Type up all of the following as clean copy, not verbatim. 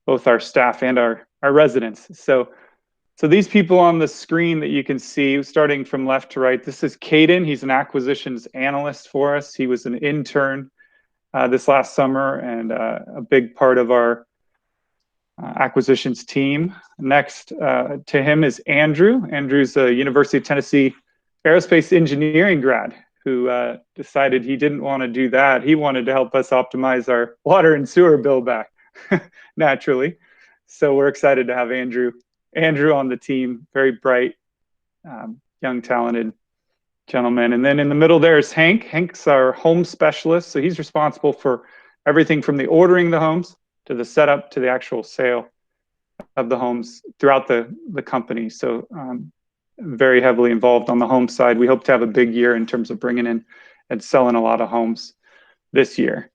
both our staff and our residents. So these people on the screen that you can see, starting from left to right, this is Caden. He's an acquisitions analyst for us. He was an intern this last summer and a big part of our acquisitions team. Next to him is Andrew. Andrew's a University of Tennessee aerospace engineering grad who decided he didn't want to do that. He wanted to help us optimize our water and sewer bill back, naturally. So we're excited to have Andrew on the team, very bright, young, talented gentleman. And then in the middle there is Hank. Hank's our home specialist. So he's responsible for everything from the ordering the homes to the setup to the actual sale of the homes throughout the company. So very heavily involved on the home side. We hope to have a big year in terms of bringing in and selling a lot of homes this year.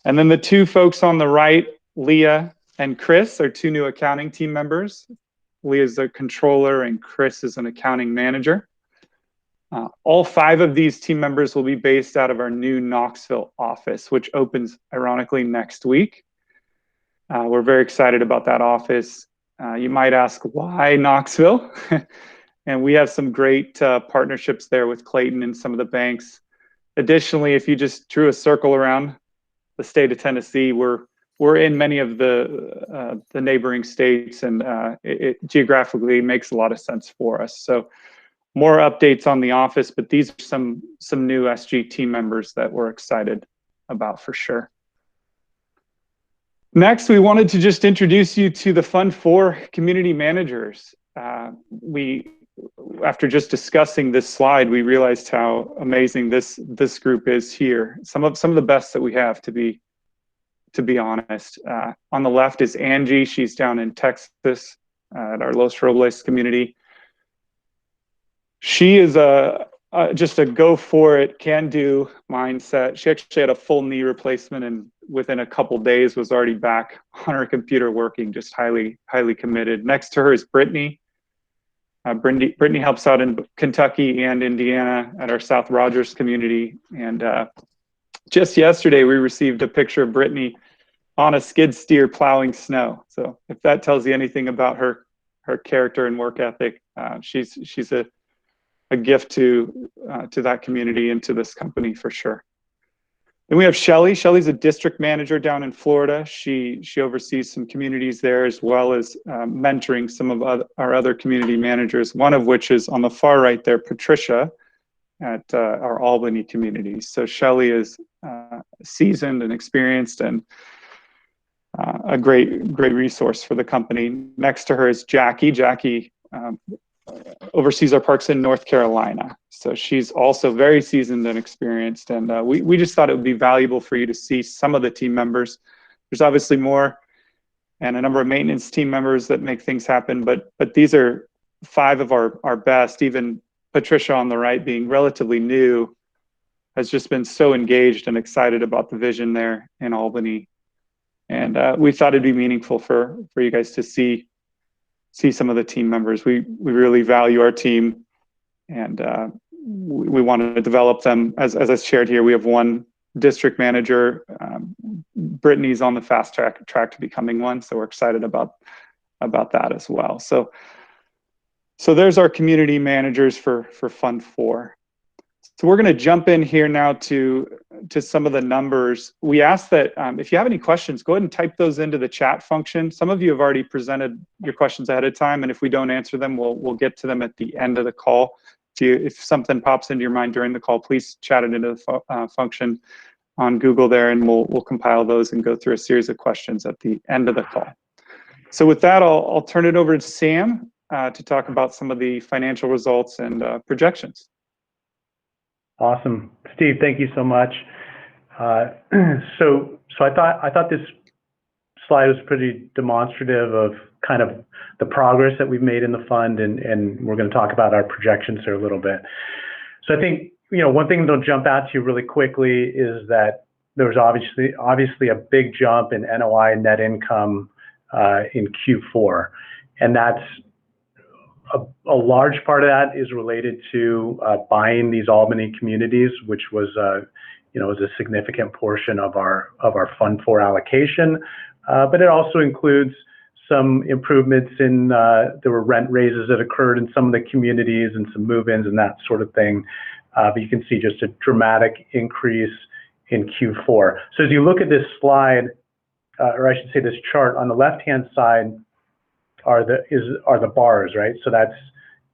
And then the two folks on the right, Leah and Chris, are two new accounting team members. Leah is a controller and Chris is an accounting manager. All 5 of these team members will be based out of our new Knoxville office, which opens ironically next week. We're very excited about that office. You might ask, why Knoxville? And we have some great partnerships there with Clayton and some of the banks. Additionally, if you just drew a circle around the state of Tennessee, we're in many of the neighboring states, and it geographically makes a lot of sense for us. So more updates on the office, but these are some new SG team members that we're excited about for sure. Next, we wanted to just introduce you to the Fund 4 community managers. After just discussing this slide, we realized how amazing this group is here. Some of the best that we have, to be honest. On the left is Angie. She's down in Texas at our Los Robles community. She is just a go for it, can do mindset. She actually had a full knee replacement and within a couple days was already back on her computer working, just highly committed. Next to her is Brittany. Brittany helps out in Kentucky and Indiana at our South Rogers community. And just yesterday, we received a picture of Brittany on a skid steer plowing snow. So if that tells you anything about her character and work ethic, she's a gift to that community and to this company for sure. Then we have Shelly. Shelly's a district manager down in Florida. She oversees some communities there, as well as mentoring some of our other community managers, one of which is on the far right there, Patricia, at our Albany community. So Shelly is seasoned and experienced and a great resource for the company. Next to her is Jackie. Jackie oversees our parks in North Carolina. So she's also very seasoned and experienced. And we just thought it would be valuable for you to see some of the team members. There's obviously more and a number of maintenance team members that make things happen, but these are 5 of our best. Even Patricia on the right, being relatively new, has just been so engaged and excited about the vision there in Albany. And we thought it'd be meaningful for you guys to see some of the team members. We really value our team, and we want to develop them. As I shared here, we have one district manager. Brittany's on the fast track to becoming one, so we're excited about that as well. So there's our community managers for Fund 4. So we're going to jump in here now to some of the numbers. We ask that if you have any questions, go ahead and type those into the chat function. Some of you have already presented your questions ahead of time, and if we don't answer them, we'll get to them at the end of the call. If something pops into your mind during the call, please chat it into the function on Google there, and we'll compile those and go through a series of questions at the end of the call. So with that, I'll turn it over to Sam to talk about some of the financial results and projections. Awesome, Steve. Thank you so much. So I thought this slide was pretty demonstrative of kind of the progress that we've made in the fund, and we're going to talk about our projections here a little bit. So I think one thing that'll jump out to you really quickly is that there was obviously a big jump in NOI and net income in Q4, and that's a large part of that is related to buying these Albany communities, which was was a significant portion of our Fund 4 allocation. but it also includes some improvements in, there were rent raises that occurred in some of the communities and some move-ins and that sort of thing. But you can see just a dramatic increase in Q4. So as you look at this slide, or I should say this chart, on the left-hand side are the bars, right? So that's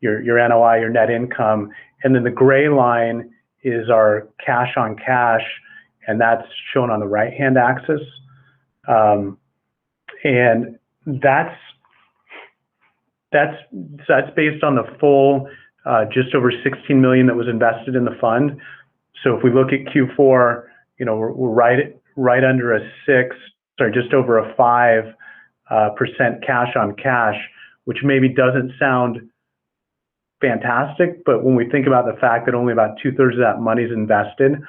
your NOI, your net income, and then the gray line is our cash on cash, and that's shown on the right-hand axis. And that's based on the full just over 16 million that was invested in the fund. So if we look at Q4, you know, we're right under a 6, sorry, just over a 5% cash on cash, which maybe doesn't sound fantastic, but when we think about the fact that only about 2/3 of that money is invested,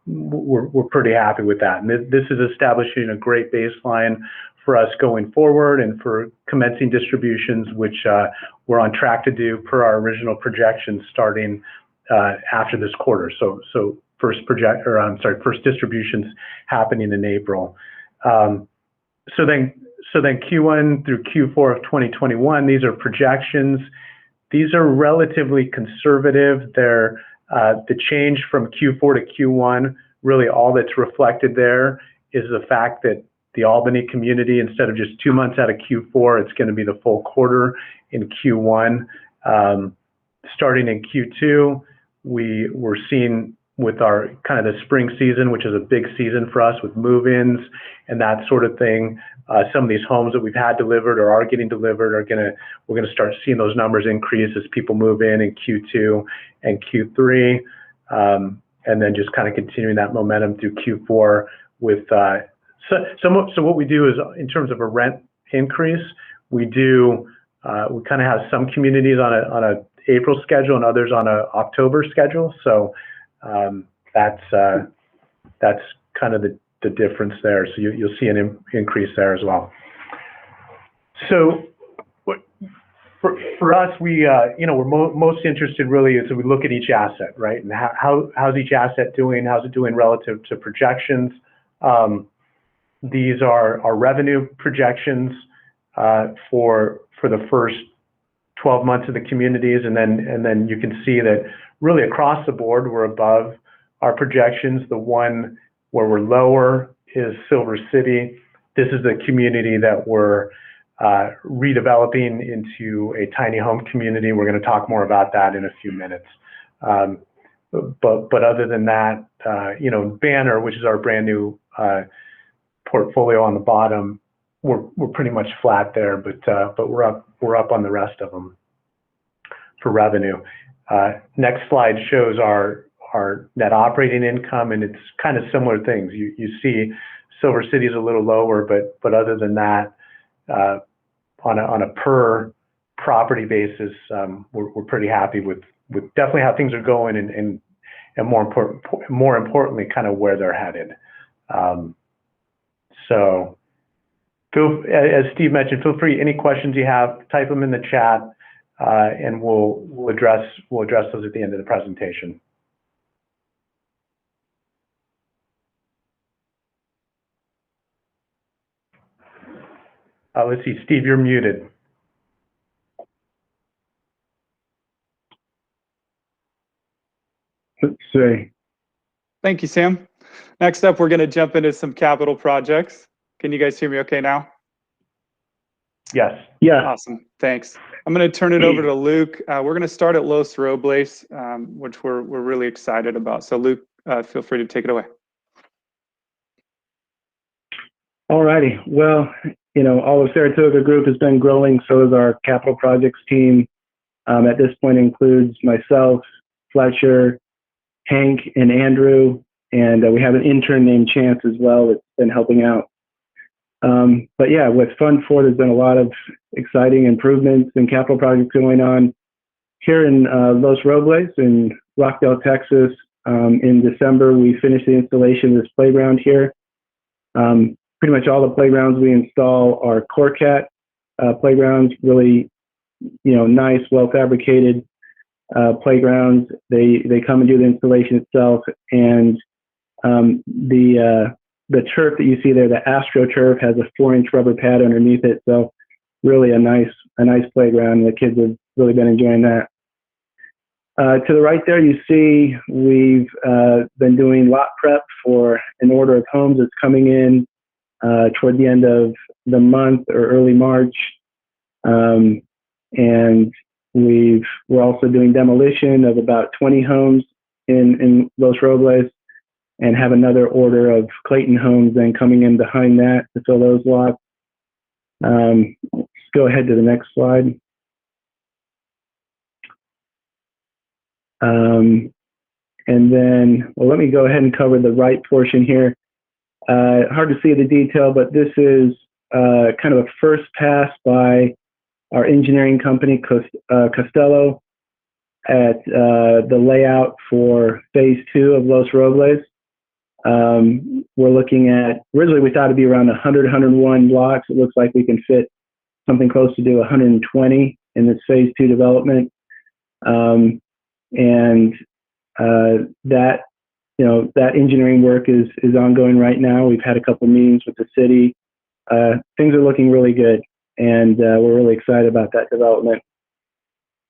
we're pretty happy with that. And this is establishing a great baseline for us going forward and for commencing distributions, which we're on track to do per our original projections starting after this quarter. So first distributions happening in April. So then Q1 through Q4 of 2021, these are projections. These are relatively conservative. They're the change from Q4 to Q1, really all that's reflected there is the fact that the Albany community, instead of just 2 months out of Q4, it's going to be the full quarter in Q1. Starting in Q2, we're seeing with our kind of the spring season, which is a big season for us with move-ins and that sort of thing. Some of these homes that we've had delivered or are getting delivered we're gonna start seeing those numbers increase as people move in Q2 and Q3, and then just kind of continuing that momentum through Q4 with. So what we do is, in terms of a rent increase, we kind of have some communities on a April schedule and others on a October schedule. So that's kind of the difference there. So you'll see an increase there as well. So for us, we're most interested really is we look at each asset, right? And how's each asset doing? How's it doing relative to projections? These are our revenue projections for the first 12 months of the communities, and then you can see that really across the board we're above our projections. The one where we're lower is Silver City. This is the community that we're redeveloping into a tiny home community. We're going to talk more about that in a few minutes. But other than that, Banner, which is our brand new portfolio on the bottom, we're pretty much flat there, but we're up on the rest of them for revenue. Next slide shows our net operating income, and it's kind of similar things. You see Silver City is a little lower, but other than that, on a per property basis, we're pretty happy with definitely how things are going, and more importantly, kind of where they're headed. So, as Steve mentioned, feel free, any questions you have, type them in the chat, and we'll address those at the end of the presentation. Let's see, Steve, you're muted. Let's see. Thank you, Sam. Next up, we're going to jump into some capital projects. Can you guys hear me okay now? Yes. Yeah. Awesome. Thanks. I'm going to turn it over to Luke. We're going to start at Los Robles, which we're really excited about. So Luke, feel free to take it away. All righty. Well, all of Saratoga Group has been growing. So has our capital projects team. At this point includes myself, Fletcher, Hank, and Andrew. And we have an intern named Chance as well that's been helping out. But yeah, with Fund 4, there's been a lot of exciting improvements and capital projects going on. Here in Los Robles in Rockdale, Texas, in December, we finished the installation of this playground here. Pretty much all the playgrounds we install are Corcat playgrounds, really, nice, well-fabricated playgrounds. They come and do the installation itself, and the the turf that you see there, the AstroTurf, has a 4-inch rubber pad underneath it. So really a nice playground. The kids have really been enjoying that. To the right there, you see we've been doing lot prep for an order of homes that's coming in toward the end of the month or early March. And we're also doing demolition of about 20 homes in Los Robles, and have another order of Clayton Homes then coming in behind that to fill those lots. Let's go ahead to the next slide. And then, well, let me go ahead and cover the right portion here. Hard to see the detail, but this is kind of a first pass by our engineering company, Costello, at the layout for phase 2 of Los Robles. We're looking at, originally we thought it'd be around 100, 101 blocks. It looks like we can fit something close to 120 in this phase 2 development. That, that engineering work is ongoing right now. We've had a couple meetings with the city. Things are looking really good, and we're really excited about that development.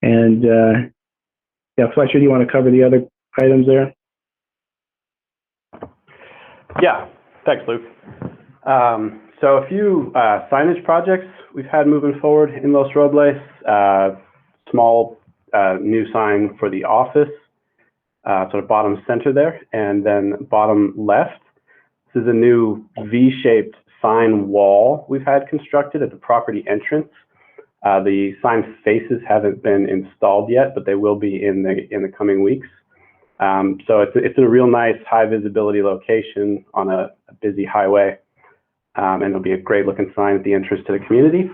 And yeah, Fletcher, do you want to cover the other items there? Yeah, thanks, Luke. So a few signage projects we've had moving forward in Los Robles. Small new sign for the office, sort of bottom center there, and then bottom left. This is a new V-shaped sign wall we've had constructed at the property entrance. The sign faces haven't been installed yet, but they will be in the coming weeks. So it's in a real nice high visibility location on a busy highway, and it'll be a great looking sign at the entrance to the community.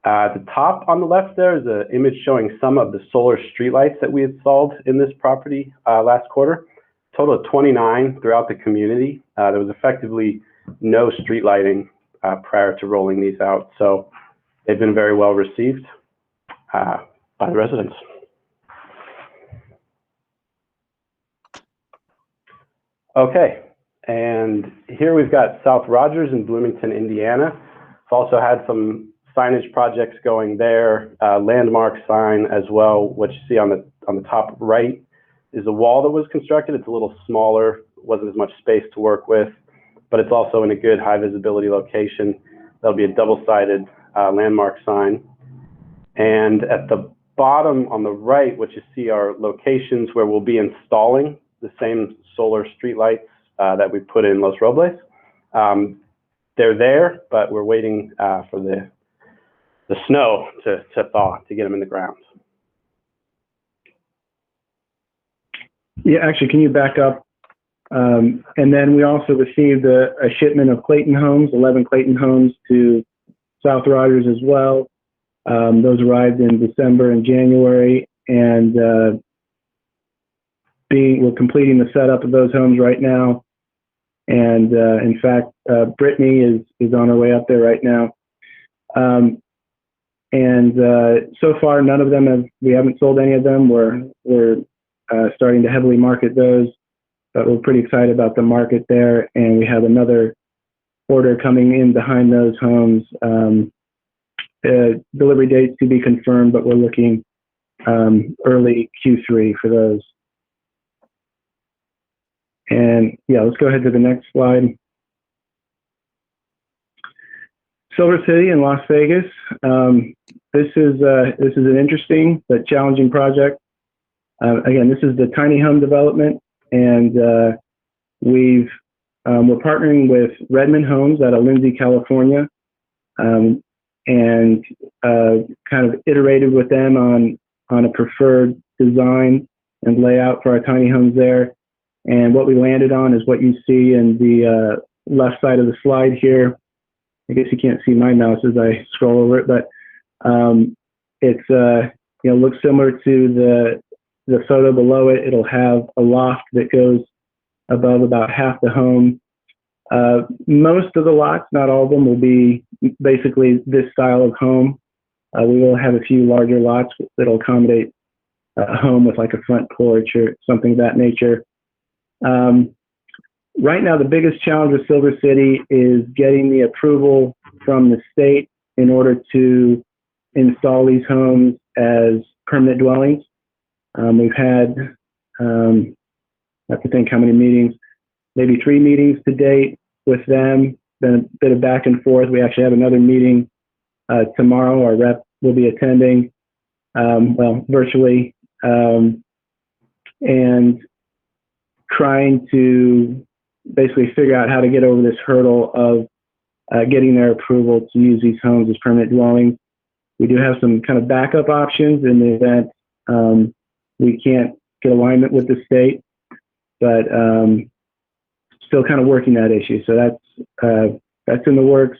At the top on the left there is an image showing some of the solar streetlights that we installed in this property last quarter. Total of 29 throughout the community. There was effectively no street lighting prior to rolling these out, so they've been very well received by the residents. Okay, and here we've got South Rogers in Bloomington, Indiana. We've also had some signage projects going there, landmark sign as well. What you see on the top right is a wall that was constructed. It's a little smaller, wasn't as much space to work with, but it's also in a good high visibility location. There'll be a double-sided landmark sign. And at the bottom on the right, what you see are locations where we'll be installing the same solar streetlights that we put in Los Robles. They're there, but we're waiting for the snow to thaw to get them in the ground. Yeah, actually, can you back up? And then we also received a shipment of Clayton Homes, 11 Clayton Homes to South Rogers as well. Those arrived in December and January, and we're completing the setup of those homes right now. And in fact, Brittany is on her way up there right now. So far, none of them we haven't sold any of them. We're starting to heavily market those, but we're pretty excited about the market there. And we have another order coming in behind those homes. Delivery dates to be confirmed, but we're looking early Q3 for those. And yeah, let's go ahead to the next slide. Silver City in Las Vegas. This is an interesting but challenging project. Again, this is the tiny home development, and we're partnering with Redmond Homes out of Lindsay, California, and kind of iterated with them on a preferred design and layout for our tiny homes there. And what we landed on is what you see in the left side of the slide here. I guess you can't see my mouse as I scroll over it, but it's looks similar to the photo below it. It'll have a loft that goes above about half the home. Most of the lots, not all of them, will be basically this style of home. We will have a few larger lots that'll accommodate a home with like a front porch or something of that nature. Right now, the biggest challenge with Silver City is getting the approval from the state in order to install these homes as permanent dwellings. We've had, I have to think how many meetings, maybe 3 meetings to date with them, been a bit of back and forth. We actually have another meeting tomorrow. Our rep will be attending, virtually, and trying to basically figure out how to get over this hurdle of getting their approval to use these homes as permanent dwellings. We do have some kind of backup options in the event we can't get alignment with the state, but still kind of working that issue. So that's in the works.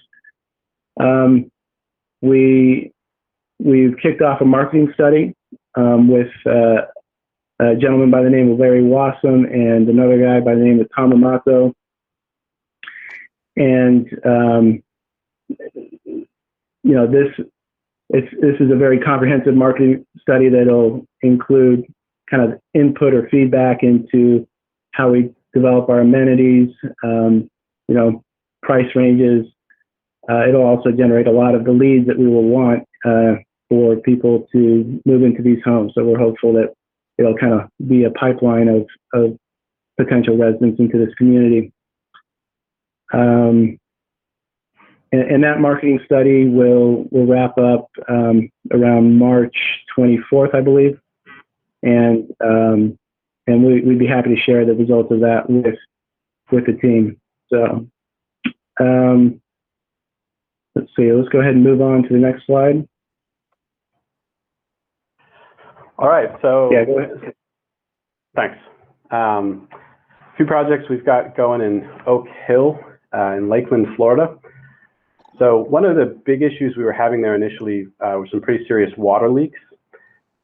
We've kicked off a marketing study with a gentleman by the name of Larry Wassam and another guy by the name of Tom Amato. And this is a very comprehensive marketing study that'll include kind of input or feedback into how we develop our amenities, price ranges. It'll also generate a lot of the leads that we will want for people to move into these homes. So we're hopeful that it'll kind of be a pipeline of potential residents into this community. And that marketing study will wrap up around March 24th, I believe. And we'd be happy to share the results of that with the team. So let's see, let's go ahead and move on to the next slide. All right, so yeah, go ahead. Thanks. A few projects we've got going in Oak Hill in Lakeland, Florida. So one of the big issues we were having there initially were some pretty serious water leaks.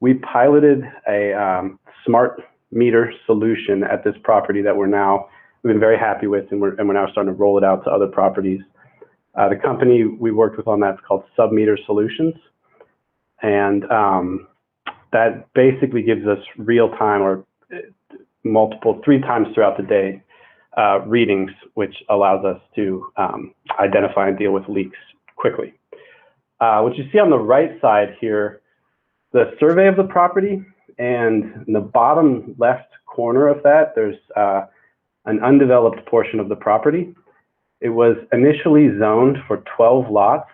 We piloted a smart meter solution at this property that we've been very happy with, and we're now starting to roll it out to other properties. The company we worked with on that is called Submeter Solutions, and that basically gives us real-time or multiple 3 times throughout the day readings, which allows us to identify and deal with leaks quickly. What you see on the right side here, the survey of the property, and in the bottom left corner of that, there's an undeveloped portion of the property. It was initially zoned for 12 lots.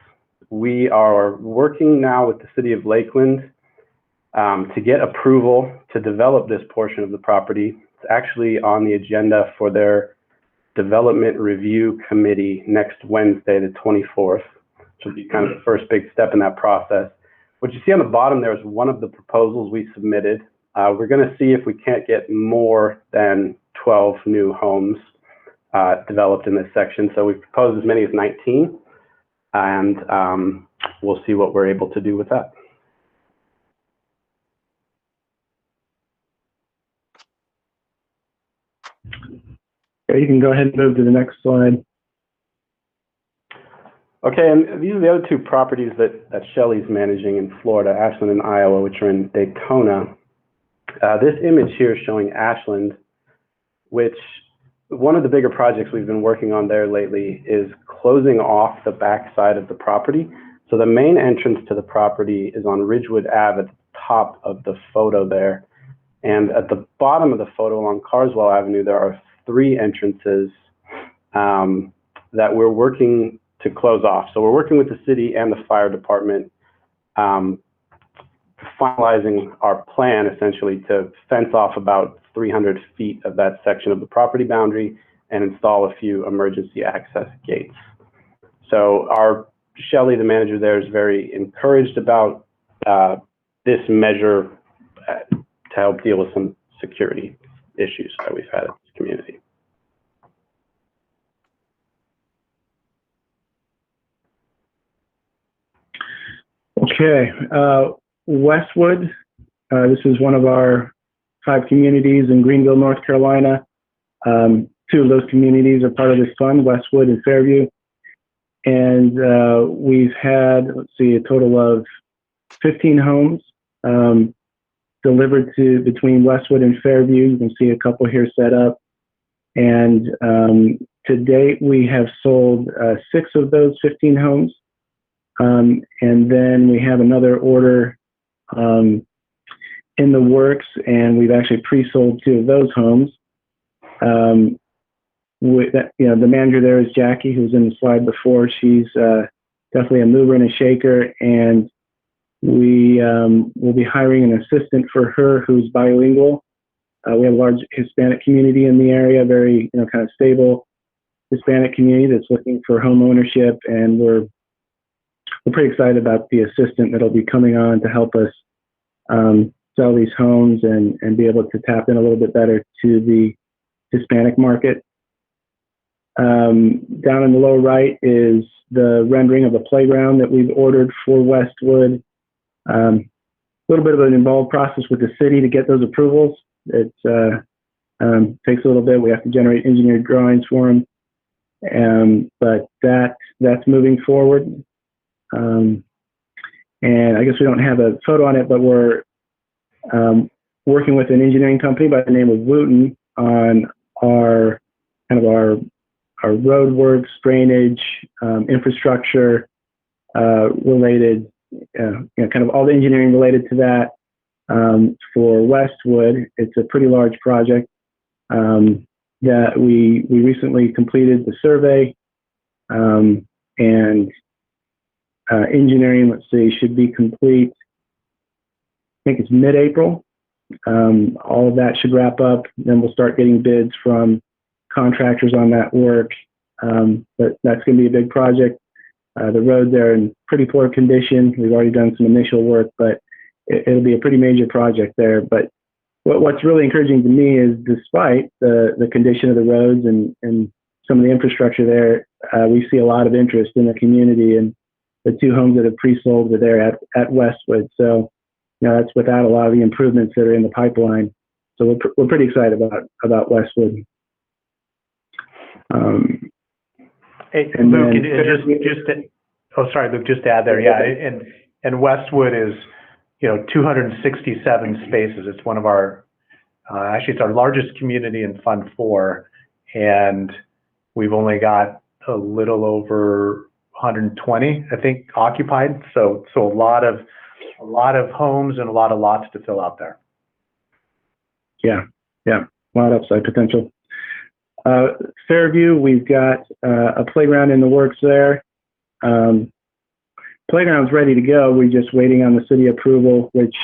We are working now with the city of Lakeland to get approval to develop this portion of the property. It's actually on the agenda for their development review committee next Wednesday, the 24th, which will be kind of the first big step in that process. What you see on the bottom there is one of the proposals we submitted. We're going to see if we can't get more than 12 new homes developed in this section. So we've proposed as many as 19, and we'll see what we're able to do with that. Okay, you can go ahead and move to the next slide. Okay, and these are the other 2 properties that Shelley's managing in Florida, Ashland and Iowa, which are in Daytona. This image here is showing Ashland, which one of the bigger projects we've been working on there lately is closing off the back side of the property. So the main entrance to the property is on Ridgewood Ave at the top of the photo there. And at the bottom of the photo along Carswell Avenue, there are 3 entrances that we're working to close off. So we're working with the city and the fire department, finalizing our plan essentially to fence off about 300 feet of that section of the property boundary and install a few emergency access gates. So Shelley, the manager there, is very encouraged about this measure to help deal with some security issues that we've had in this community. Okay, Westwood. This is one of our 5 communities in Greenville, North Carolina. 2 of those communities are part of this fund, Westwood and Fairview. And we've had, a total of 15 homes delivered to between Westwood and Fairview. You can see a couple here set up. And to date, we have sold 6 of those 15 homes. And then we have another order in the works, and we've actually pre-sold 2 of those homes. The manager there is Jackie, who's in the slide before. She's definitely a mover and a shaker, and we will be hiring an assistant for her who's bilingual. We have a large Hispanic community in the area, very kind of stable Hispanic community that's looking for home ownership, and we're pretty excited about the assistant that'll be coming on to help us sell these homes and be able to tap in a little bit better to the Hispanic market. Down in the lower right is the rendering of the playground that we've ordered for Westwood. A little bit of an involved process with the city to get those approvals. It takes a little bit. We have to generate engineered drawings for them, but that's moving forward. And I guess we don't have a photo on it, but we're working with an engineering company by the name of Wooten on our road works, drainage, infrastructure related, kind of all the engineering related to that. For Westwood, it's a pretty large project that we recently completed the survey, and engineering, let's see, should be complete. I think it's mid-April. All of that should wrap up. Then we'll start getting bids from contractors on that work. But that's going to be a big project. The roads are in pretty poor condition. We've already done some initial work, but it'll be a pretty major project there. But what's really encouraging to me is, despite the condition of the roads and some of the infrastructure there, we see a lot of interest in the community, and the 2 homes that have pre-sold were there at Westwood. So, that's without a lot of the improvements that are in the pipeline. So we're pretty excited about Westwood. Hey, Luke, Luke, just to add there, yeah, and Westwood is, 267 spaces. It's one of our, actually, it's our largest community in Fund 4, and we've only got a little over 120, I think, occupied. So a lot of homes and a lot of lots to fill out there. Yeah, a lot of upside potential. Fairview, we've got a playground in the works there. Playground's ready to go. We're just waiting on the city approval, which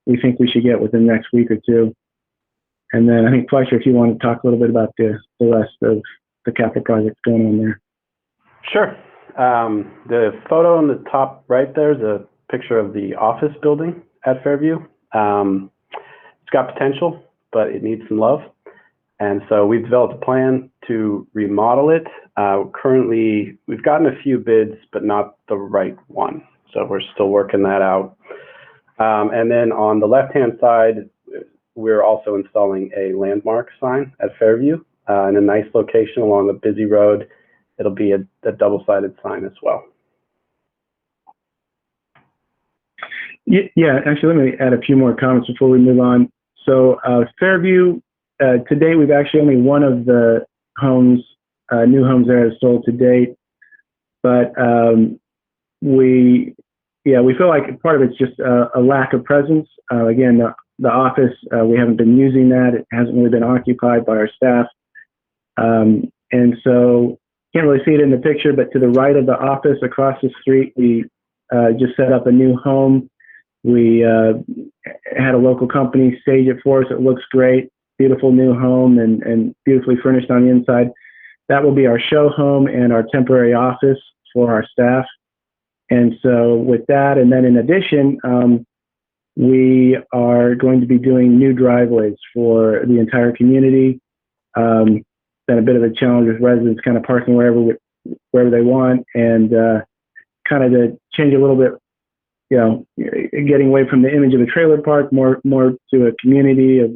we think we should get within the next week or 2. And then I think, Fletcher, if you want to talk a little bit about the rest of the capital projects going on there. Sure. The photo on the top right there is a picture of the office building at Fairview. It's got potential, but it needs some love. And so we've developed a plan to remodel it. Currently, we've gotten a few bids, but not the right one. So we're still working that out. And then on the left-hand side, we're also installing a landmark sign at Fairview in a nice location along a busy road. It'll be a double-sided sign as well. Yeah, actually, let me add a few more comments before we move on. So Fairview, to date, we've actually only one of the homes, new homes there has sold to date. But we feel like part of it's just a lack of presence. Again, the office, we haven't been using that. It hasn't really been occupied by our staff. And so can't really see it in the picture, but to the right of the office across the street, we just set up a new home. We had a local company stage it for us. It looks great. Beautiful new home and beautifully furnished on the inside. That will be our show home and our temporary office for our staff. And so with that, and then in addition, we are going to be doing new driveways for the entire community. Been a bit of a challenge with residents kind of parking wherever they want, and kind of to change a little bit, getting away from the image of a trailer park, more to a community of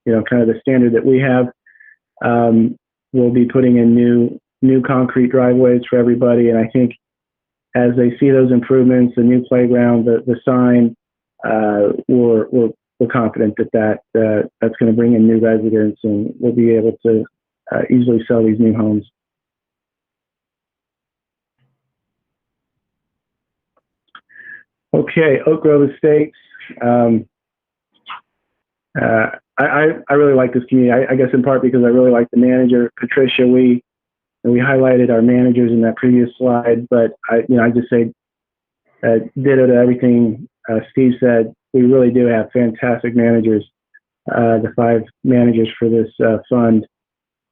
kind of the standard that we have. We'll be putting in new concrete driveways for everybody, and I think as they see those improvements, the new playground, the sign, we're confident that that's going to bring in new residents, and we'll be able to easily sell these new homes. Okay, Oak Grove Estates. I really like this community. I guess in part because I really like the manager, Patricia. We highlighted our managers in that previous slide, but I just say ditto to everything Steve said. We really do have fantastic managers, the 5 managers for this fund,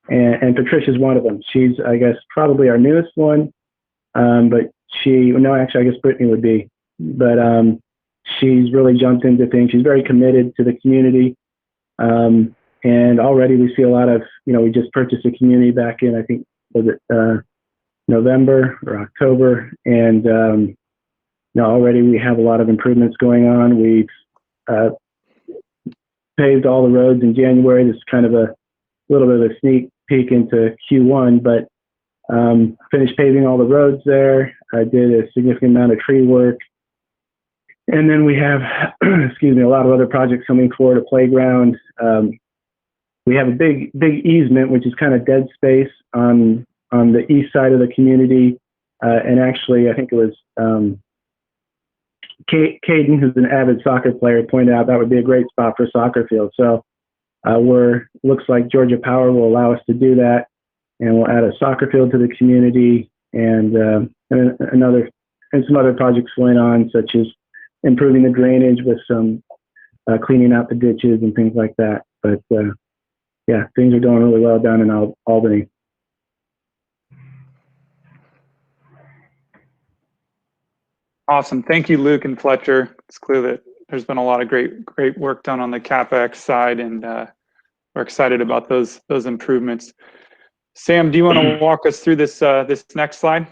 and Patricia's one of them. She's, I guess, probably our newest one, but I guess Brittany would be, but she's really jumped into things. She's very committed to the community, and already we see a lot of, we just purchased a community back in, I think, was it November or October, and already we have a lot of improvements going on. We've paved all the roads in January. This is kind of a little bit of a sneak peek into Q1, but finished paving all the roads there. I did a significant amount of tree work. And then we have, excuse me, a lot of other projects coming forward, a playground. We have a big easement, which is kind of dead space on the east side of the community. And actually, I think it was Caden, who's an avid soccer player, pointed out that would be a great spot for a soccer field. So looks like Georgia Power will allow us to do that, and we'll add a soccer field to the community, and some other projects going on, such as improving the drainage with some cleaning out the ditches and things like that. But yeah, things are going really well down in Albany. Awesome. Thank you, Luke and Fletcher. It's clear that there's been a lot of great work done on the CapEx side, and we're excited about those improvements. Sam, do you want to walk us through this next slide?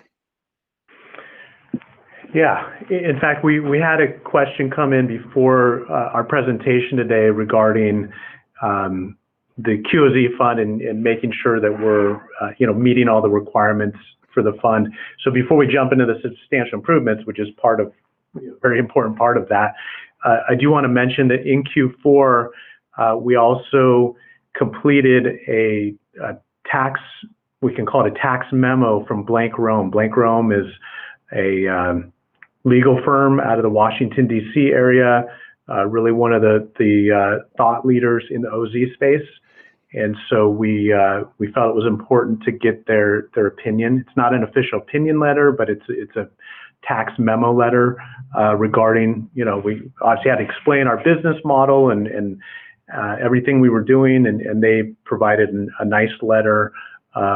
Yeah. In fact, we had a question come in before our presentation today regarding the QOZ fund and making sure that we're meeting all the requirements for the fund. So before we jump into the substantial improvements, which is very important part of that, I do want to mention that in Q4 we also completed a tax, we can call it a tax memo from Blank Rome. Blank Rome is a legal firm out of the Washington, D.C. area, really one of the thought leaders in the OZ space. And so we felt it was important to get their opinion. It's not an official opinion letter, but it's a tax memo letter regarding, we obviously had to explain our business model and everything we were doing, and they provided a nice letter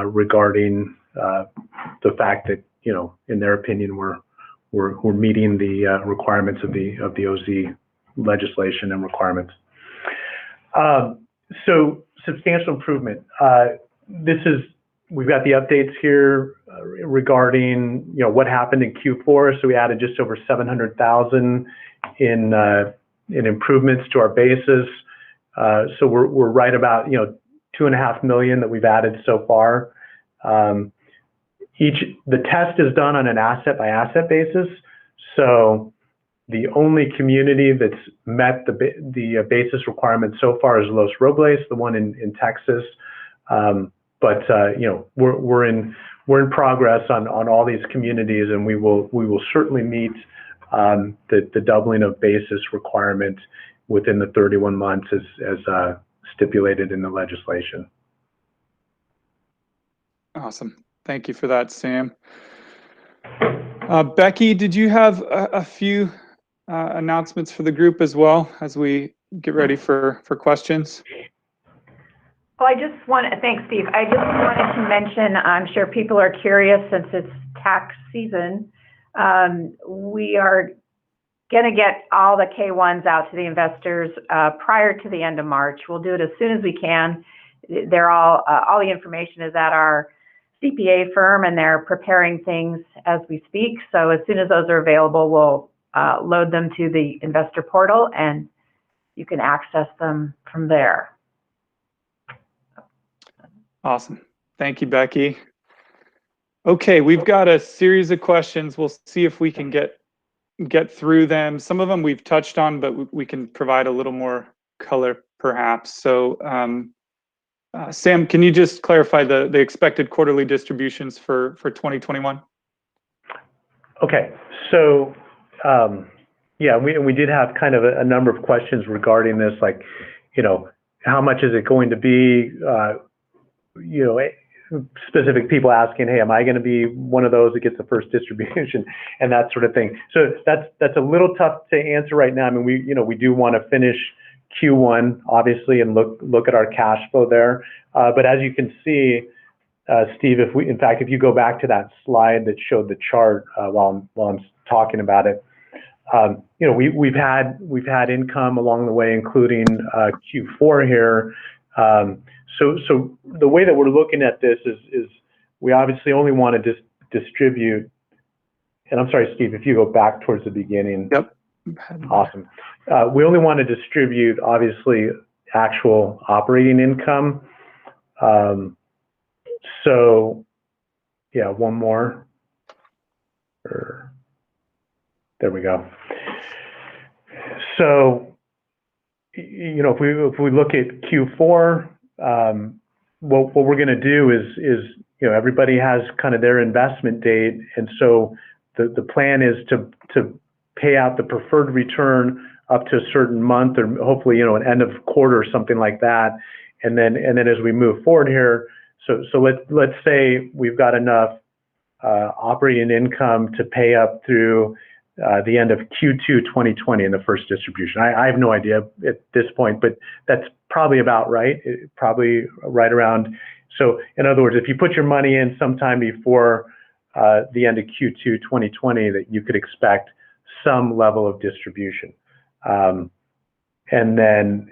regarding the fact that, in their opinion, we're meeting the requirements of the OZ legislation and requirements. So substantial improvement. We've got the updates here regarding what happened in Q4. So we added just over 700,000 in improvements to our basis. So we're right about $2.5 million that we've added so far. The test is done on an asset by asset basis. So the only community that's met the basis requirement so far is Los Robles, the one in Texas. But we're in progress on all these communities, and we will certainly meet the doubling of basis requirement within the 31 months as stipulated in the legislation. Awesome. Thank you for that, Sam. Becky, did you have a few announcements for the group as well as we get ready for questions? Well, thanks, Steve. I just wanted to mention, I'm sure people are curious since it's tax season, we are going to get all the K-1s out to the investors prior to the end of March. We'll do it as soon as we can. They're all the information is at our CPA firm, and they're preparing things as we speak. So as soon as those are available, we'll load them to the investor portal, and you can access them from there. Awesome. Thank you, Becky. Okay, we've got a series of questions. We'll see if we can get through them. Some of them we've touched on, but we can provide a little more color perhaps. So Sam, can you just clarify the expected quarterly distributions for 2021? Okay, so yeah, we did have kind of a number of questions regarding this, like, how much is it going to be? Specific people asking, hey, am I going to be one of those that gets the first distribution and that sort of thing. So that's a little tough to answer right now. I mean, we do want to finish Q1 obviously and look at our cash flow there. But as you can see, Steve, if you go back to that slide that showed the chart while I'm talking about it, we've had income along the way, including Q4 here. So the way that we're looking at this is we obviously only want to distribute. And I'm sorry, Steve, if you go back towards the beginning. Yep. Awesome. We only want to distribute, obviously, actual operating income. So, yeah, one more. There we go. So, if we look at Q4, what we're going to do is everybody has kind of their investment date, and so the plan is to pay out the preferred return up to a certain month, or hopefully an end of quarter or something like that, and then as we move forward here, so let's say we've got enough operating income to pay up through the end of Q2 2020 in the first distribution. I have no idea at this point, but that's probably about right. Probably right around. So in other words, if you put your money in sometime before the end of Q2 2020, that you could expect some level of distribution. And then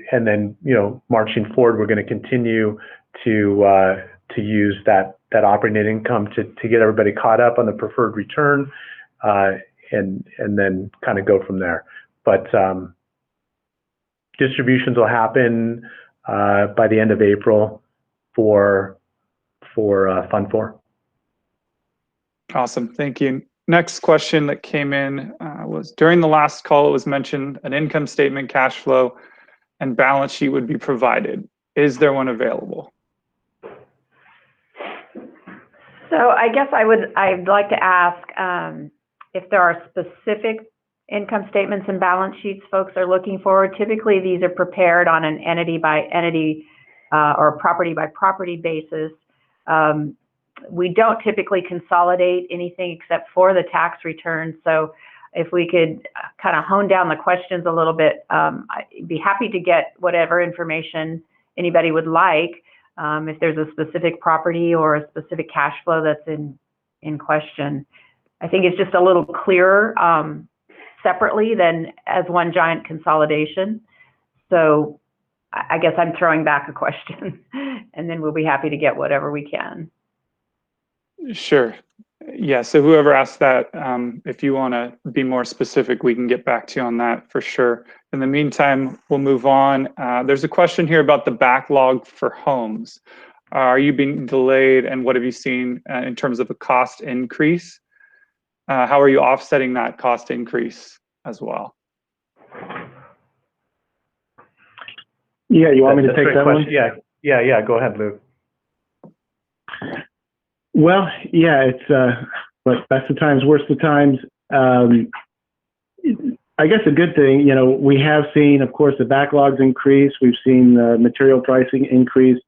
marching forward, we're going to continue to use that operating income to get everybody caught up on the preferred return. And then kind of go from there. But distributions will happen by the end of April for Fund 4. Awesome, thank you. Next question that came in was, during the last call, it was mentioned an income statement, cash flow, and balance sheet would be provided. Is there one available? So I guess I'd like to ask, if there are specific income statements and balance sheets folks are looking for. Typically, these are prepared on an entity by entity or property by property basis. We don't typically consolidate anything except for the tax return. So if we could kind of hone down the questions a little bit, I'd be happy to get whatever information anybody would like. If there's a specific property or a specific cash flow that's in question. I think it's just a little clearer separately than as one giant consolidation. So I guess I'm throwing back a question and then we'll be happy to get whatever we can. Sure. Yeah, so whoever asked that, if you want to be more specific, we can get back to you on that for sure. In the meantime, we'll move on. There's a question here about the backlog for homes. Are you being delayed, and what have you seen in terms of a cost increase? How are you offsetting that cost increase as well? Yeah, you want me to take that one? Yeah. Go ahead, Luke. Well, yeah, it's but best of times, worst of times. I guess a good thing, we have seen, of course, the backlogs increase. We've seen the material pricing increase,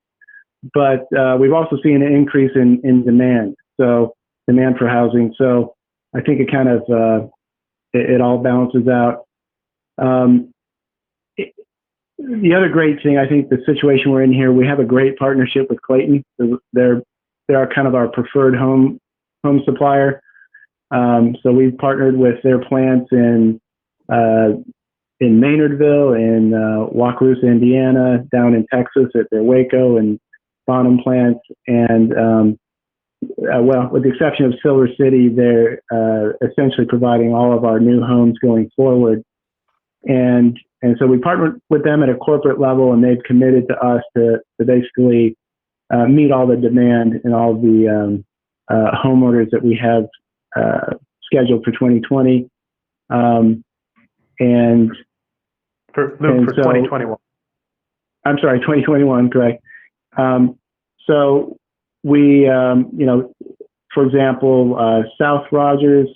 but we've also seen an increase in demand. So demand for housing. So I think it kind of it all balances out. The other great thing, I think, the situation we're in here, we have a great partnership with Clayton. They're kind of our preferred home supplier. So we've partnered with their plants in Maynardville, in Wakarusa, Indiana, down in Texas at their Waco and Bonham plants, and well, with the exception of Silver City, they're essentially providing all of our new homes going forward. And so we partnered with them at a corporate level, and they've committed to us to basically meet all the demand and all the home orders that we have scheduled for 2020. And for 2021. I'm sorry, 2021, correct. So we, for example, South Rogers,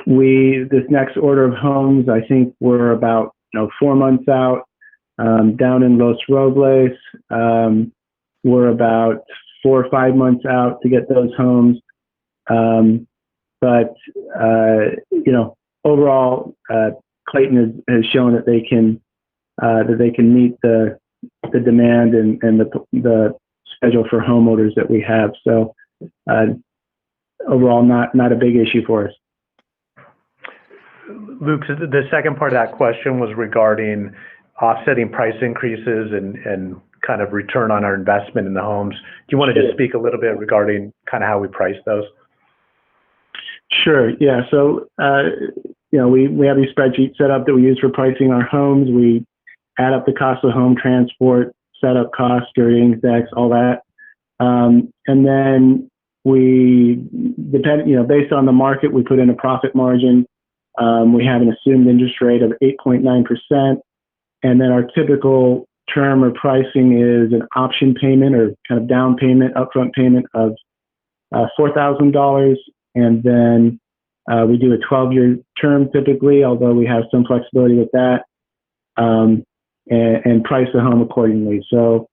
this next order of homes, I think we're about 4 months out. Down in Los Robles, we're about 4 or 5 months out to get those homes. But overall, Clayton has shown that they can meet the demand and the schedule for home orders that we have. So overall, not a big issue for us. Luke, the second part of that question was regarding offsetting price increases and kind of return on our investment in the homes. Do you want to just speak a little bit regarding kind of how we price those? Sure. Yeah. So, we have these spreadsheets set up that we use for pricing our homes. We add up the cost of home transport, setup costs, security index, all that. And then we based on the market, we put in a profit margin. We have an assumed interest rate of 8.9%. And then our typical term or pricing is an option payment or kind of down payment, upfront payment of $4,000. And then we do a 12-year term typically, although we have some flexibility with that, and price the home accordingly. So,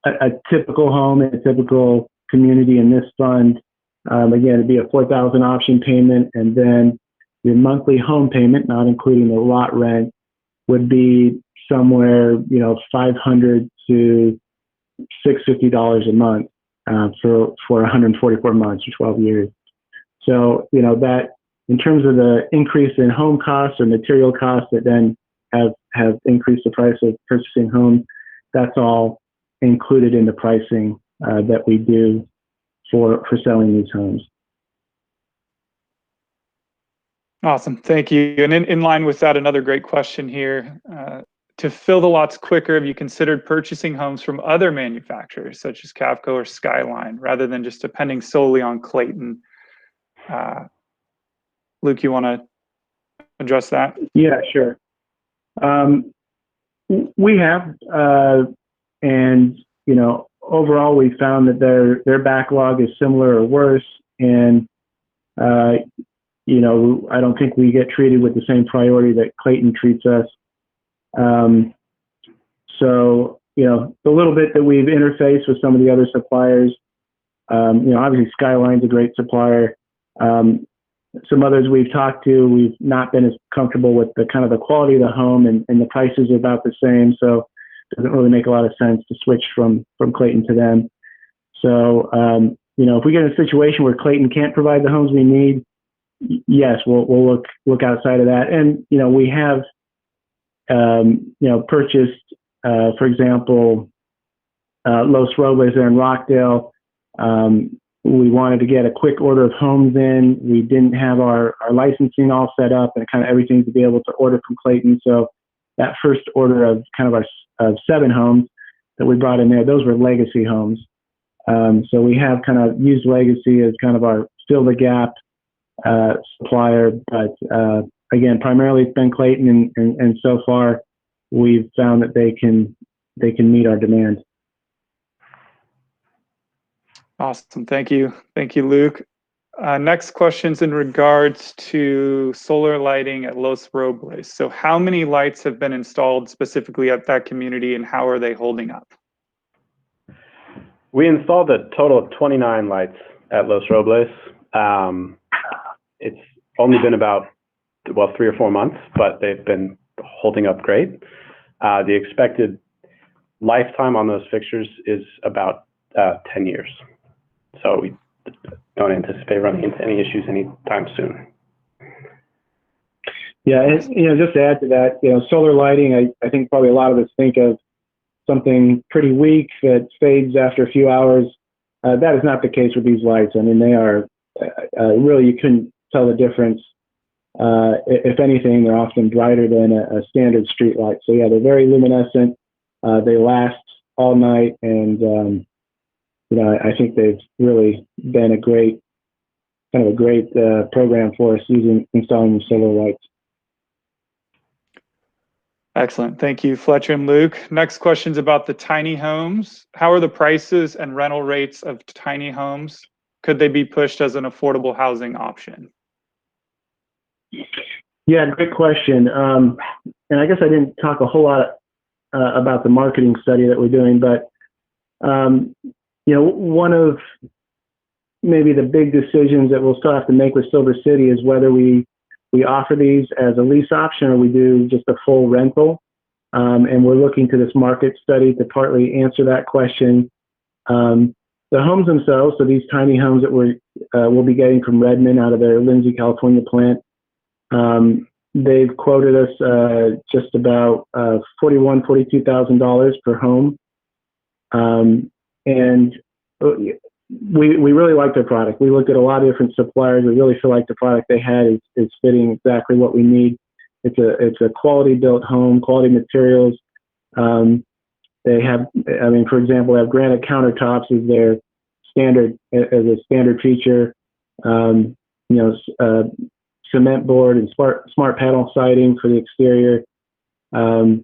a typical home in a typical community in this fund, again, it'd be a $4,000 option payment, and then your monthly home payment, not including the lot rent, would be somewhere, $500 to $650 a month for 144 months or 12 years. So, that in terms of the increase in home costs or material costs that then have increased the price of purchasing homes, that's all included in the pricing that we do for selling these homes. Awesome. Thank you. And in line with that, another great question here. To fill the lots quicker, have you considered purchasing homes from other manufacturers such as Cavco or Skyline rather than just depending solely on Clayton? Luke, you want to address that? Yeah, sure. We have, and overall, we found that their backlog is similar or worse, and I don't think we get treated with the same priority that Clayton treats us. So the little bit that we've interfaced with some of the other suppliers, obviously Skyline's a great supplier. Some others we've talked to, we've not been as comfortable with the kind of the quality of the home, and the prices are about the same. So it doesn't really make a lot of sense to switch from Clayton to them. So, if we get in a situation where Clayton can't provide the homes we need, yes, we'll look outside of that. And, we have, purchased, for example, Los Robles there in Rockdale. We wanted to get a quick order of homes in. We didn't have our licensing all set up and kind of everything to be able to order from Clayton. So that first order of kind of our 7 homes that we brought in there, those were legacy homes. So we have kind of used legacy as kind of our fill the gap supplier. But again, primarily it's been Clayton, and so far we've found that they can meet our demand. Awesome. Thank you. Thank you, Luke. Next question's in regards to solar lighting at Los Robles. So how many lights have been installed specifically at that community, and how are they holding up? We installed a total of 29 lights at Los Robles. It's only been about, 3 or 4 months, but they've been holding up great. The expected lifetime on those fixtures is about 10 years. So we don't anticipate running into any issues anytime soon. Yeah, and, just to add to that, solar lighting, I think probably a lot of us think of something pretty weak that fades after a few hours. That is not the case with these lights. I mean, they are really, you couldn't tell the difference. If anything, they're often brighter than a standard street light. So yeah, they're very luminescent. They last all night, and I think they've really been a great program for us installing the solar lights. Excellent. Thank you, Fletcher and Luke. Next question's about the tiny homes. How are the prices and rental rates of tiny homes? Could they be pushed as an affordable housing option? Yeah, great question. And I guess I didn't talk a whole lot about the marketing study that we're doing, but one of maybe the big decisions that we'll still have to make with Silver City is whether we offer these as a lease option or we do just a full rental. And we're looking to this market study to partly answer that question. The homes themselves, so these tiny homes that we'll be getting from Redmond out of their Lindsay, California plant, they've quoted us just about $42,000 per home. And we really like their product. We looked at a lot of different suppliers. We really feel like the product they had is fitting exactly what we need. It's a quality built home, quality materials. They have, for example, they have granite countertops as their standard, as a standard feature. Cement board and smart panel siding for the exterior. And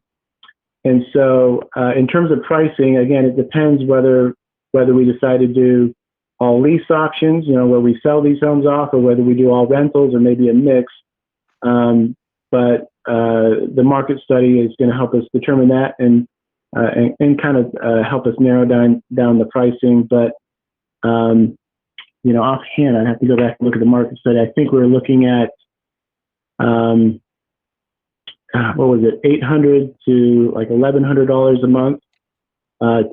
so in terms of pricing, again, it depends whether we decide to do all lease options, where we sell these homes off, or whether we do all rentals or maybe a mix. But the market study is going to help us determine that and kind of help us narrow down the pricing. But offhand, I'd have to go back and look at the market study. I think we're looking at what was it, $800 to like $1,100 a month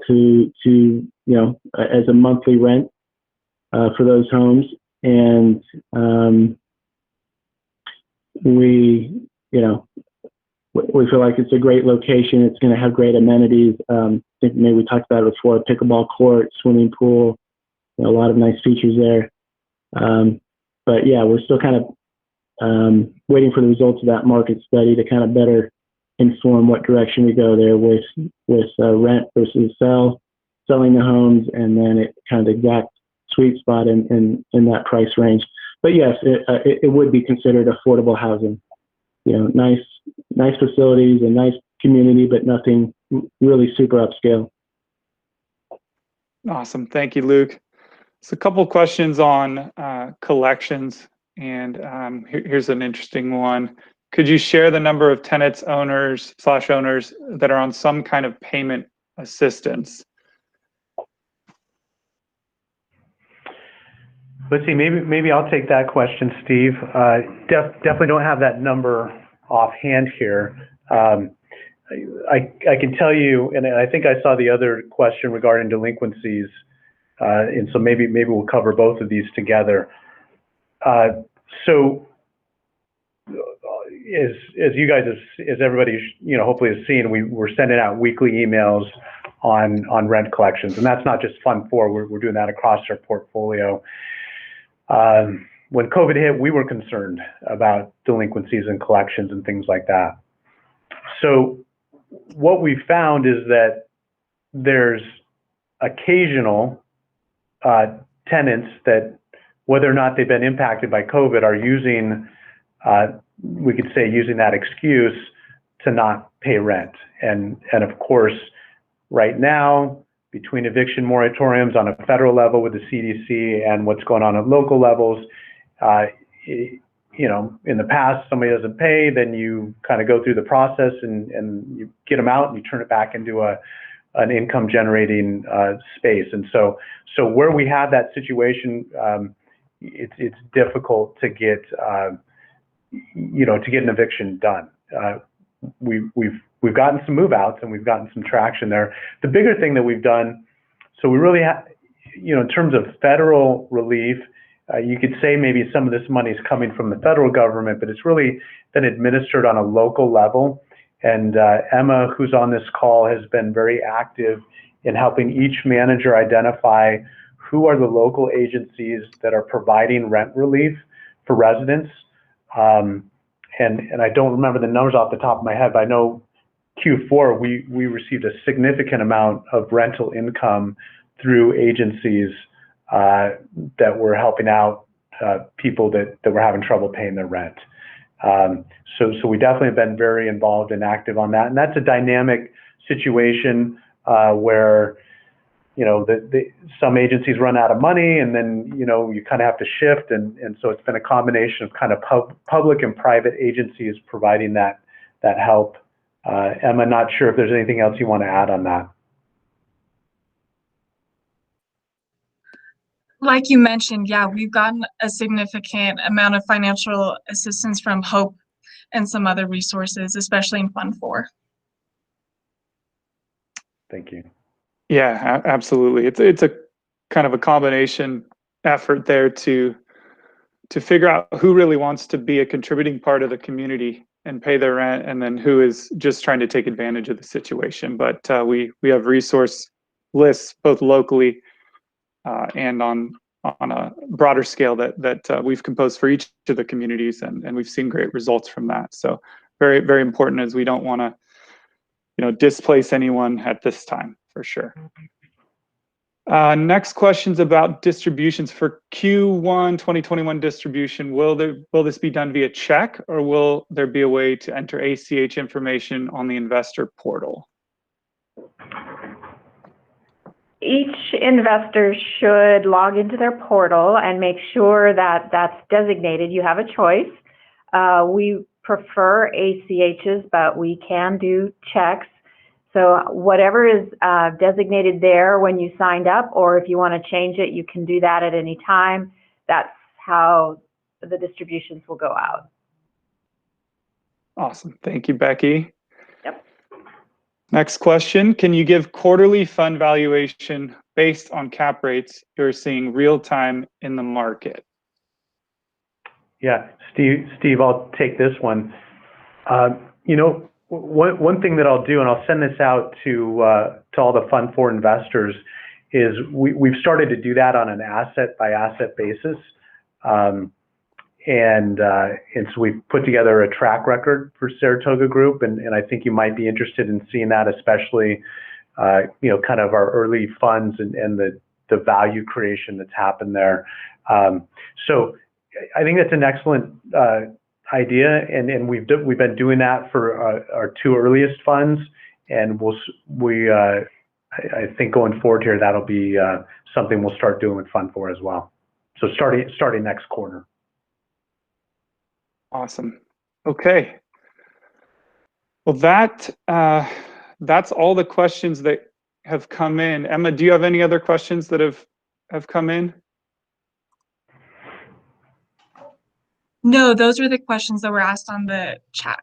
to as a monthly rent for those homes. And we feel like it's a great location. It's going to have great amenities. I think maybe we talked about it before: a pickleball court, swimming pool, a lot of nice features there. But yeah, we're still kind of waiting for the results of that market study to kind of better inform what direction we go there with rent versus selling the homes, and then it kind of the exact sweet spot in that price range. But yes, it would be considered affordable housing. Nice facilities, a nice community, but nothing really super upscale. Awesome. Thank you, Luke. So a couple questions on collections, and here's an interesting one. Could you share the number of tenants, owners that are on some kind of payment assistance? Let's see, maybe I'll take that question, Steve. Definitely don't have that number offhand here. I can tell you, and I think I saw the other question regarding delinquencies, and so maybe we'll cover both of these together. So, as you guys, as everybody hopefully has seen, we're sending out weekly emails on rent collections, and that's not just Fund 4. We're doing that across our portfolio. When COVID hit, we were concerned about delinquencies and collections and things like that. So what we found is that there's occasional tenants that, whether or not they've been impacted by COVID, are using, we could say, using that excuse to not pay rent. And of course, right now, between eviction moratoriums on a federal level with the CDC and what's going on at local levels, in the past, somebody doesn't pay, then you kind of go through the process and you get them out and you turn it back into an income generating space. And so where we have that situation, it's difficult to get to get an eviction done. We've gotten some move outs and we've gotten some traction there. The bigger thing that we've done, so we really have, in terms of federal relief, you could say maybe some of this money is coming from the federal government, but it's really been administered on a local level. And Emma, who's on this call, has been very active in helping each manager identify who are the local agencies that are providing rent relief for residents. And I don't remember the numbers off the top of my head, but I know Q4, we received a significant amount of rental income through agencies that were helping out people that were having trouble paying their rent. So we definitely have been very involved and active on that. And that's a dynamic situation where, some agencies run out of money, and then, you kind of have to shift. And so it's been a combination of kind of public and private agencies providing that help. Emma, not sure if there's anything else you want to add on that. Like you mentioned, yeah, we've gotten a significant amount of financial assistance from HOPE and some other resources, especially in Fund 4. Thank you. Yeah, absolutely. It's a kind of a combination effort there to figure out who really wants to be a contributing part of the community and pay their rent, and then who is just trying to take advantage of the situation. But we have resource lists both locally and on a broader scale that we've composed for each of the communities, and we've seen great results from that. So very, very important, as we don't want to displace anyone at this time, for sure. Next question's about distributions for Q1 2021 distribution. Will this be done via check, or will there be a way to enter ACH information on the investor portal? Each investor should log into their portal and make sure that that's designated. You have a choice. We prefer ACHs, but we can do checks. So whatever is designated there when you signed up, or if you want to change it, you can do that at any time. That's how the distributions will go out. Awesome. Thank you, Becky. Yep. Next question. Can you give quarterly fund valuation based on cap rates you're seeing real time in the market? Yeah, Steve, I'll take this one. One thing that I'll do, and I'll send this out to all the Fund 4 investors, is we've started to do that on an asset by asset basis. And so we've put together a track record for Saratoga Group, and I think you might be interested in seeing that, especially kind of our early funds and the value creation that's happened there. So I think that's an excellent idea, and we've been doing that for our two earliest funds, and I think going forward here, that'll be something we'll start doing with Fund 4 as well. So starting next quarter. Awesome. Okay. Well, that's all the questions that have come in. Emma, do you have any other questions that have come in? No, those were the questions that were asked on the chat.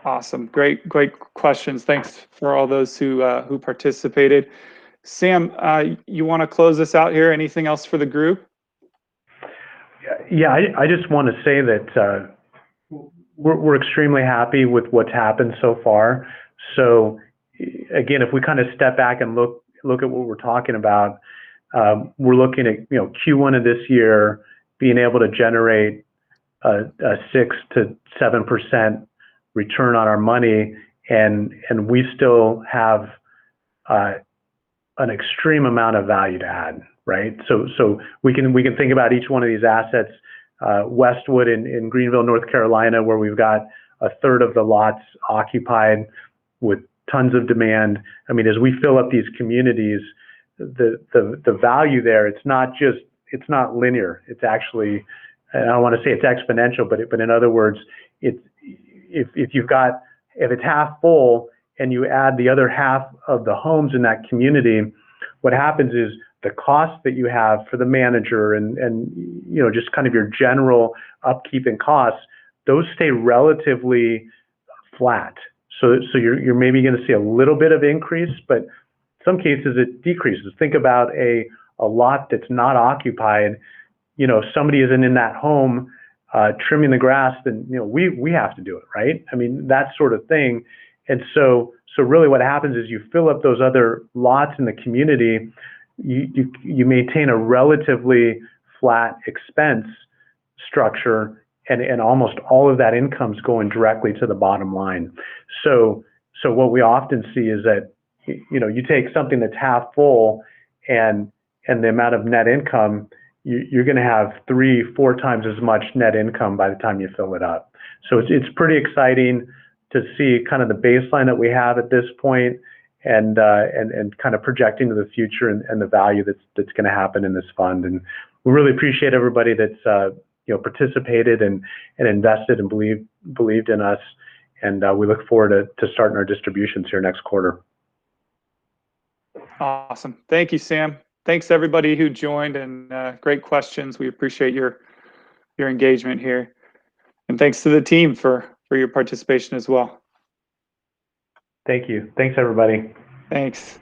Awesome. Great questions. Thanks for all those who participated. Sam, you want to close this out here? Anything else for the group? Yeah, I just want to say that we're extremely happy with what's happened so far. So again, if we kind of step back and look at what we're talking about, we're looking at Q1 of this year being able to generate a 6 to 7% return on our money, and we still have an extreme amount of value to add, right? So we can think about each one of these assets. Westwood in Greenville, North Carolina, where we've got a third of the lots occupied with tons of demand. I mean, as we fill up these communities, the value there, it's not linear. It's actually, I don't want to say it's exponential, but in other words, if it's half full and you add the other half of the homes in that community, what happens is the cost that you have for the manager and just kind of your general upkeep and costs, those stay relatively flat. So you're maybe going to see a little bit of increase, but in some cases it decreases. Think about a lot that's not occupied. If somebody isn't in that home trimming the grass, then we have to do it, right? I mean, that sort of thing. And so really what happens is you fill up those other lots in the community, you maintain a relatively flat expense structure, and almost all of that income's going directly to the bottom line. So what we often see is that you take something that's half full, and the amount of net income you're going to have 3-4 times as much net income by the time you fill it up. So it's pretty exciting to see kind of the baseline that we have at this point, and kind of projecting to the future and the value that's going to happen in this fund. And we really appreciate everybody that's participated and invested and believed in us. And we look forward to starting our distributions here next quarter. Awesome. Thank you, Sam. Thanks everybody who joined, and great questions. We appreciate your engagement here. And thanks to the team for your participation as well. Thank you. Thanks, everybody. Thanks.